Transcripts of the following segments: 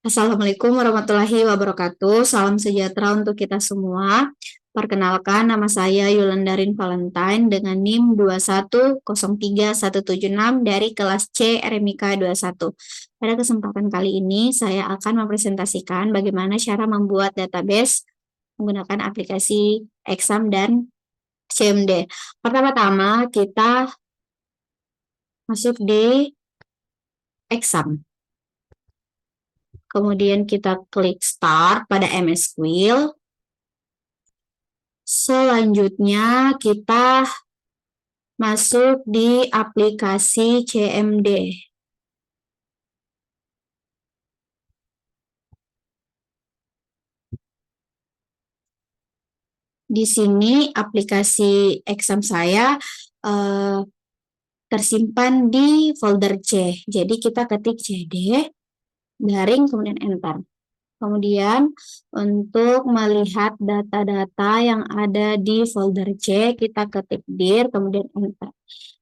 Assalamualaikum warahmatullahi wabarakatuh. Salam sejahtera untuk kita semua. Perkenalkan, nama saya Yulandarin Valentine dengan NIM 2103176 dari kelas C RMIK 21. Pada kesempatan kali ini, saya akan mempresentasikan bagaimana cara membuat database menggunakan aplikasi Exam dan CMD. Pertama-tama, kita masuk di Exam. Kemudian kita klik Start pada MS Quill. Selanjutnya kita masuk di aplikasi CMD. Di sini aplikasi exam saya tersimpan di folder C. Jadi kita ketik CD, garing, kemudian enter. Kemudian untuk melihat data-data yang ada di folder C, kita ketik dir, kemudian enter.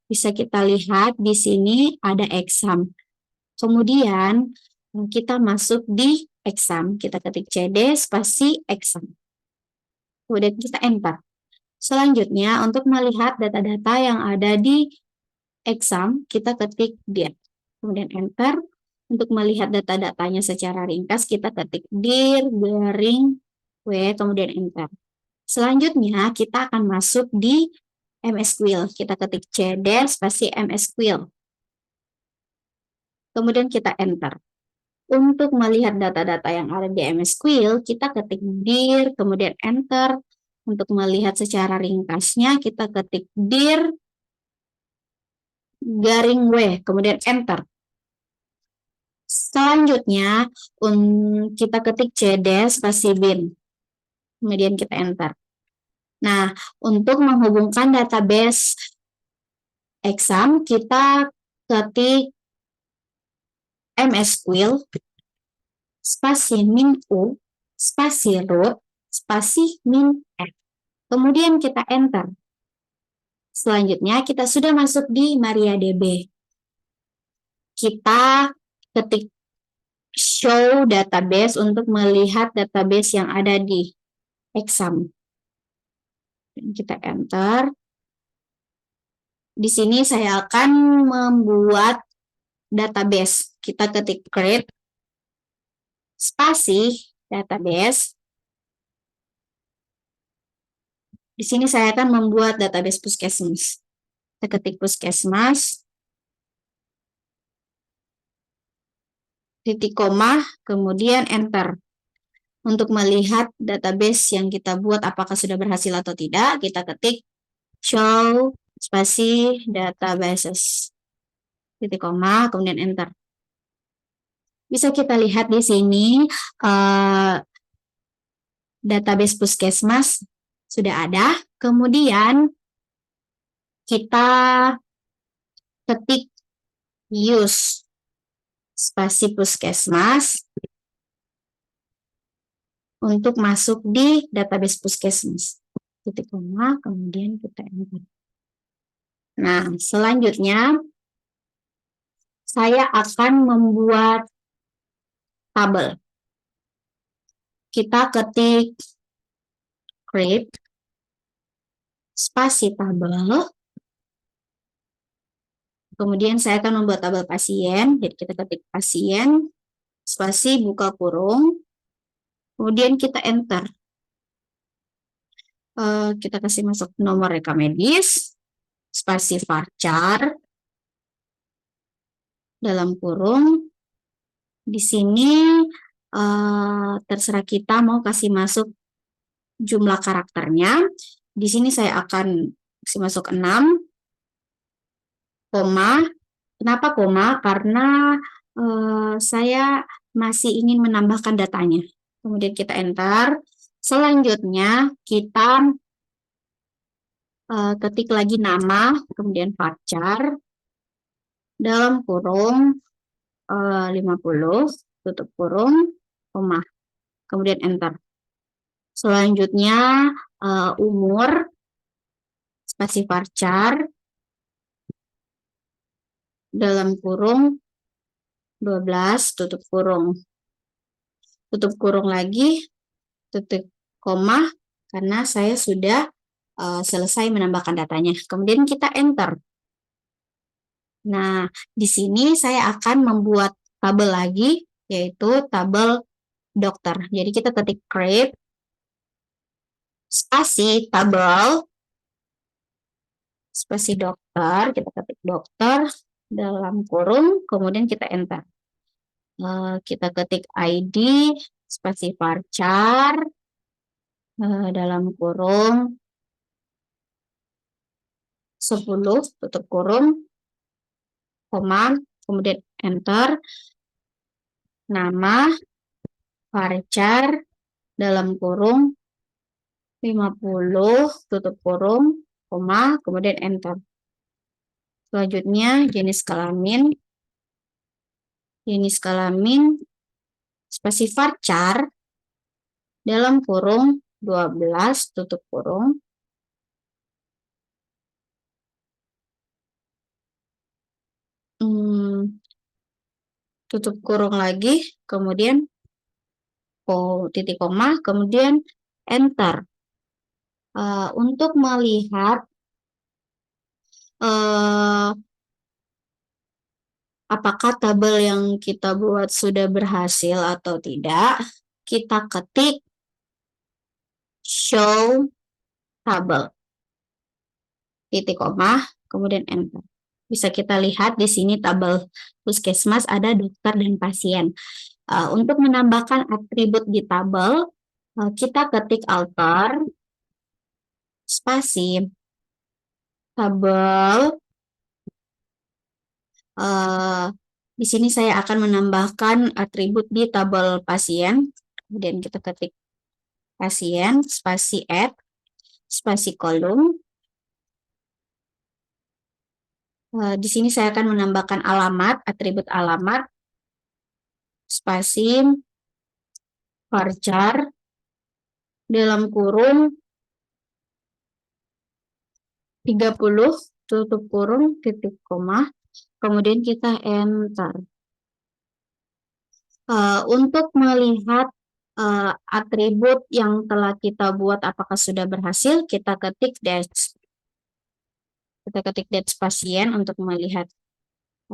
Bisa kita lihat di sini ada exam. Kemudian kita masuk di exam, kita ketik CD spasi exam. Kemudian kita enter. Selanjutnya untuk melihat data-data yang ada di exam, kita ketik dir, kemudian enter. Untuk melihat data-datanya secara ringkas, kita ketik dir, garing, W, kemudian enter. Selanjutnya, kita akan masuk di MS Quill. Kita ketik CD spasi MS Quill. Kemudian kita enter. Untuk melihat data-data yang ada di MS Quill, kita ketik dir, kemudian enter. Untuk melihat secara ringkasnya, kita ketik dir, garing W, kemudian enter. Selanjutnya, kita ketik CD spasi bin, kemudian kita enter. Nah, untuk menghubungkan database exam, kita ketik MS Quill, spasi min U, spasi root, spasi min F. Kemudian kita enter. Selanjutnya, kita sudah masuk di MariaDB. Kita ketik show database untuk melihat database yang ada di exam. Kita enter. Di sini saya akan membuat database. Kita ketik create spasi database. Di sini saya akan membuat database puskesmas. Kita ketik puskesmas, titik koma, kemudian enter. Untuk melihat database yang kita buat apakah sudah berhasil atau tidak, kita ketik show spasi databases, titik koma, kemudian enter. Bisa kita lihat di sini database puskesmas sudah ada. Kemudian kita ketik use spasi puskesmas untuk masuk di database puskesmas, titik koma, kemudian kita enter. Nah, selanjutnya saya akan membuat tabel. Kita ketik create spasi tabel. Kemudian saya akan membuat tabel pasien. Jadi kita ketik pasien spasi buka kurung. Kemudian kita enter. Kita kasih masuk nomor rekam medis spasi varchar dalam kurung. Di sini terserah kita mau kasih masuk jumlah karakternya. Di sini saya akan kasih masuk 6, koma. Kenapa koma? Karena saya masih ingin menambahkan datanya. Kemudian kita enter. Selanjutnya kita ketik lagi nama, kemudian varchar dalam kurung 50, tutup kurung, koma. Kemudian enter. Selanjutnya umur spasi varchar dalam kurung 12, tutup kurung. tutup kurung lagi, tutup koma, karena saya sudah selesai menambahkan datanya. Kemudian kita enter. Nah, di sini saya akan membuat tabel lagi, yaitu tabel dokter. Jadi kita ketik create, spasi tabel, spasi dokter, kita ketik dokter, dalam kurung, kemudian kita enter. Kita ketik ID, spasi varchar, dalam kurung, 10, tutup kurung, koma, kemudian enter, nama, varchar, dalam kurung, 50, tutup kurung, koma, kemudian enter. Selanjutnya, jenis kelamin, spasi varchar, dalam kurung, 12, tutup kurung, tutup kurung lagi, kemudian titik koma, kemudian enter. Untuk melihat apakah tabel yang kita buat sudah berhasil atau tidak, kita ketik show tabel, titik koma, kemudian enter. Bisa kita lihat di sini tabel puskesmas ada dokter dan pasien. Untuk menambahkan atribut di tabel, kita ketik alter, spasi, tabel. Di sini saya akan menambahkan atribut di tabel pasien. Kemudian kita ketik pasien, spasi add, spasi kolom. Di sini saya akan menambahkan alamat, atribut alamat, spasi, varchar, dalam kurung, 30, tutup kurung, titik koma, kemudian kita enter. Untuk melihat atribut yang telah kita buat apakah sudah berhasil, kita ketik dash. Kita ketik dash pasien untuk melihat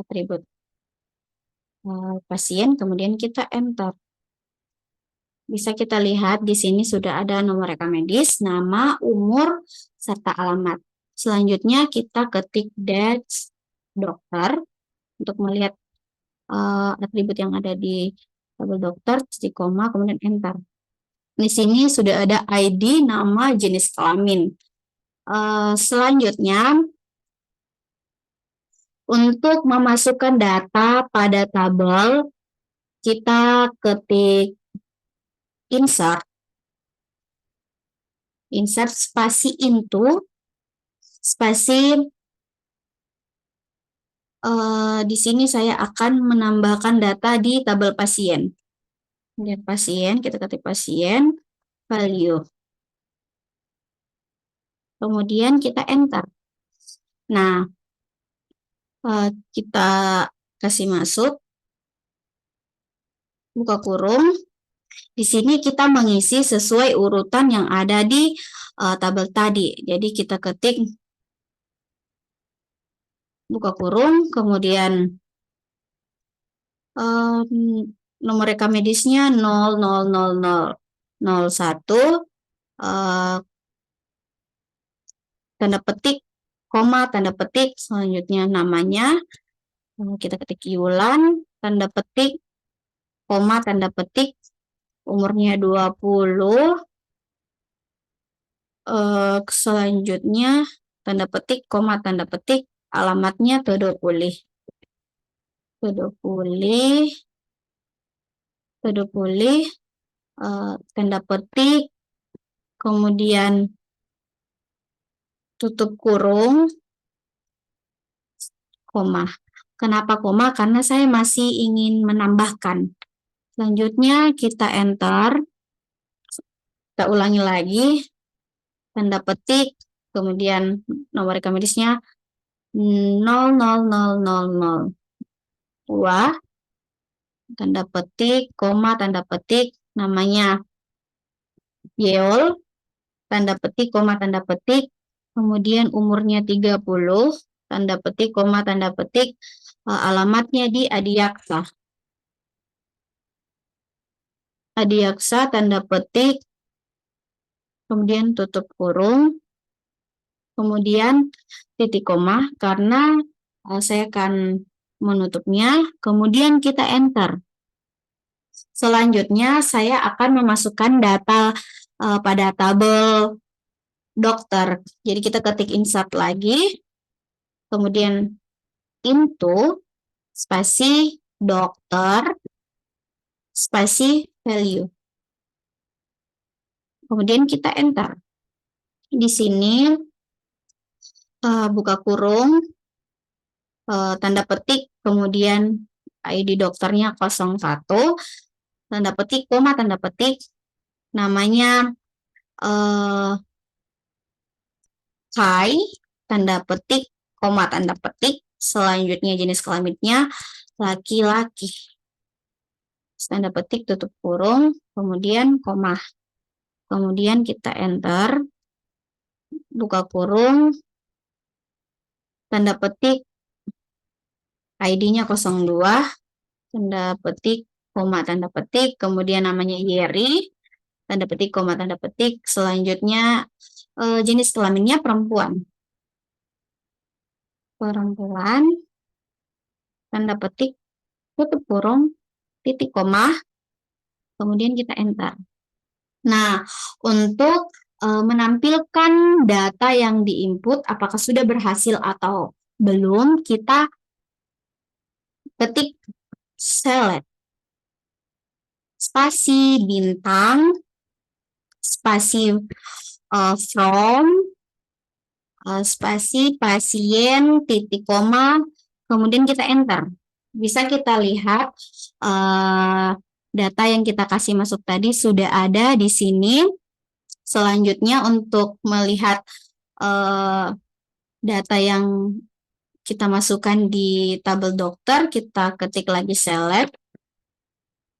atribut pasien, kemudian kita enter. Bisa kita lihat di sini sudah ada nomor rekam medis, nama, umur, serta alamat. Selanjutnya kita ketik dash dokter untuk melihat atribut yang ada di tabel dokter, titik koma, kemudian enter. Di sini sudah ada ID, nama, jenis kelamin. Selanjutnya, untuk memasukkan data pada tabel, kita ketik insert spasi into, spasi, di sini saya akan menambahkan data di tabel pasien. Kemudian pasien, kita ketik pasien, value. Kemudian kita enter. Nah, kita kasih masuk, buka kurung. Di sini kita mengisi sesuai urutan yang ada di tabel tadi. Jadi kita ketik buka kurung, kemudian nomor rekam medisnya 00001, tanda petik, koma, tanda petik, selanjutnya namanya, kita ketik Yulan, tanda petik, koma, tanda petik, umurnya 20, selanjutnya tanda petik, koma, tanda petik, alamatnya Todopulih, tanda petik, kemudian tutup kurung, koma. Kenapa koma? Karena saya masih ingin menambahkan. Selanjutnya kita enter, kita ulangi lagi, tanda petik, kemudian nomor rekam medisnya 00002, tanda petik, koma, tanda petik, namanya Yeol, tanda petik, koma, tanda petik, kemudian umurnya 30, tanda petik, koma, tanda petik, alamatnya di Adiaksa. Adiaksa, tanda petik, kemudian tutup kurung, kemudian titik koma, karena saya akan menutupnya, kemudian kita enter. Selanjutnya, saya akan memasukkan data pada tabel dokter. Jadi kita ketik insert lagi, kemudian into, spasi dokter, spasi value. Kemudian kita enter. Di sini buka kurung, tanda petik, kemudian ID dokternya 01, tanda petik, koma, tanda petik, namanya Kai, tanda petik, koma, tanda petik, selanjutnya jenis kelaminnya laki-laki. Tanda petik, tutup kurung, kemudian koma. Kemudian kita enter, buka kurung, tanda petik, ID-nya 02, tanda petik, koma, tanda petik, kemudian namanya Yeri, tanda petik, koma, tanda petik, selanjutnya jenis kelaminnya perempuan. Perempuan, tanda petik, tutup kurung, titik koma, kemudian kita enter. Nah, untuk menampilkan data yang diinput, apakah sudah berhasil atau belum, kita ketik select, spasi bintang, spasi from, spasi pasien, titik koma, kemudian kita enter. Bisa kita lihat data yang kita kasih masuk tadi sudah ada di sini. Selanjutnya untuk melihat data yang kita masukkan di tabel dokter, kita ketik lagi select,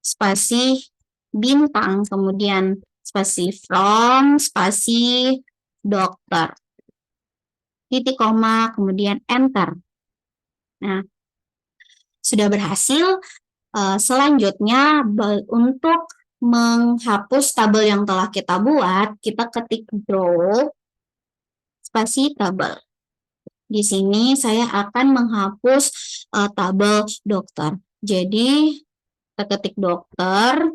spasi bintang, kemudian spasi from, spasi dokter, titik koma, kemudian enter. Nah, sudah berhasil. Selanjutnya untuk menghapus tabel yang telah kita buat, kita ketik draw, spasi tabel. Di sini saya akan menghapus tabel dokter. Jadi, kita ketik dokter,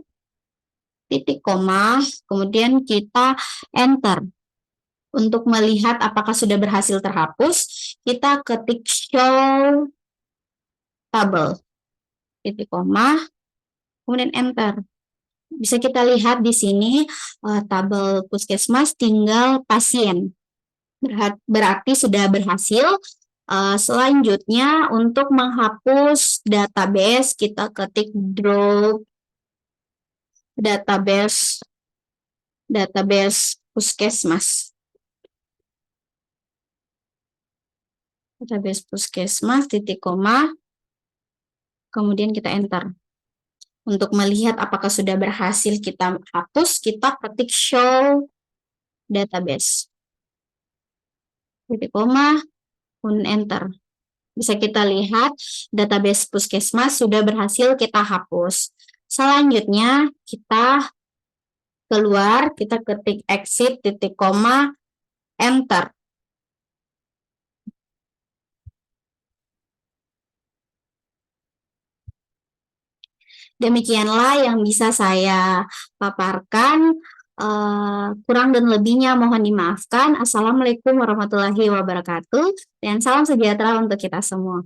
titik koma, kemudian kita enter. Untuk melihat apakah sudah berhasil terhapus, kita ketik show tabel, titik koma, kemudian enter. Bisa kita lihat di sini tabel puskesmas tinggal pasien. Berarti sudah berhasil. Selanjutnya untuk menghapus database, kita ketik draw database puskesmas. Database puskesmas, titik koma, kemudian kita enter. Untuk melihat apakah sudah berhasil kita hapus, kita ketik show database, titik koma, kemudian enter. Bisa kita lihat database puskesmas sudah berhasil kita hapus. Selanjutnya kita keluar, kita ketik exit, titik koma, enter. Demikianlah yang bisa saya paparkan. Kurang dan lebihnya mohon dimaafkan. Assalamualaikum warahmatullahi wabarakatuh. Dan salam sejahtera untuk kita semua.